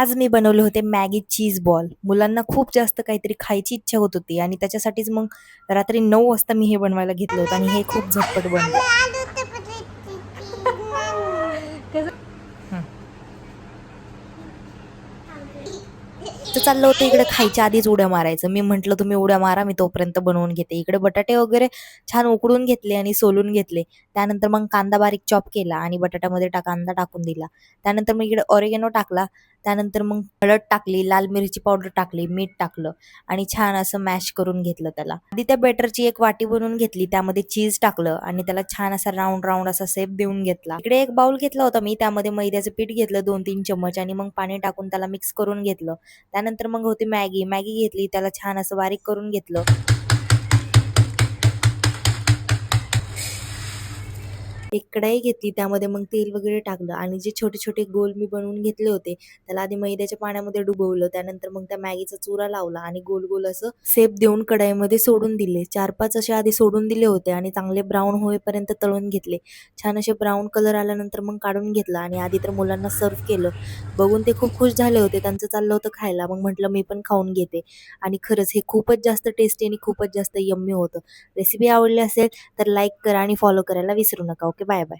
आज मी बनवले होते मॅगी चीज बॉल. मुलांना खूप जास्त काहीतरी खायची इच्छा होत होती आणि त्याच्यासाठीच मग रात्री 9 वाजता मी हे बनवायला घेतलं होतं आणि हे खूप झटपट बनलं. तर चाललं होतं इकडे खायच्या आधीच उड्या मारायचं. मी म्हटलं तुम्ही उड्या मारा, मी तोपर्यंत बनवून घेते. इकडे बटाटे वगैरे छान उकडून घेतले आणि सोलून घेतले. त्यानंतर मग कांदा बारीक चॉप केला आणि बटाट्यामध्ये कांदा टाकून दिला. त्यानंतर मग इकडे ऑरिगॅनो टाकला. त्यानंतर मग हळद टाकली, लाल मिरची पावडर टाकली, मीठ टाकलं आणि छान असं मॅश करून घेतलं त्याला. आधी त्या बॅटरची एक वाटी बनवून घेतली, त्यामध्ये चीज टाकलं आणि त्याला छान असा राऊंड राऊंड असा शेप देऊन घेतला. इकडे एक बाउल घेतला होता मी, त्यामध्ये मैद्याचं पीठ घेतलं 2-3 चमच आणि मग पाणी टाकून त्याला मिक्स करून घेतलं. त्यानंतर मग होती मॅगी घेतली, त्याला छान असं बारीक करून घेतलं. एक कढाई घेतली, त्यामध्ये मग तेल वगैरे टाकलं आणि जे छोटे छोटे गोल मी बनवून घेतले होते त्याला आधी मैद्याच्या पाण्यामध्ये डुबवलं. त्यानंतर मग त्या मॅगीचा चुरा लावला आणि गोल गोल असं शेप देऊन कढाईमध्ये सोडून दिले. 4-5 असे आधी सोडून दिले होते आणि चांगले ब्राऊन होईपर्यंत तळून घेतले. छान असे ब्राऊन कलर आल्यानंतर मग काढून घेतलं आणि आधी तर मुलांना सर्व्ह केलं. बघून ते खूप खुश झाले होते. त्यांचं चाललं होतं खायला. मग म्हटलं मी पण खाऊन घेते आणि खरंच हे खूपच जास्त टेस्टी आणि खूपच जास्त यम्मी होतं. रेसिपी आवडली असेल तर लाईक करा आणि फॉलो करायला विसरू नका. Okay, bye bye.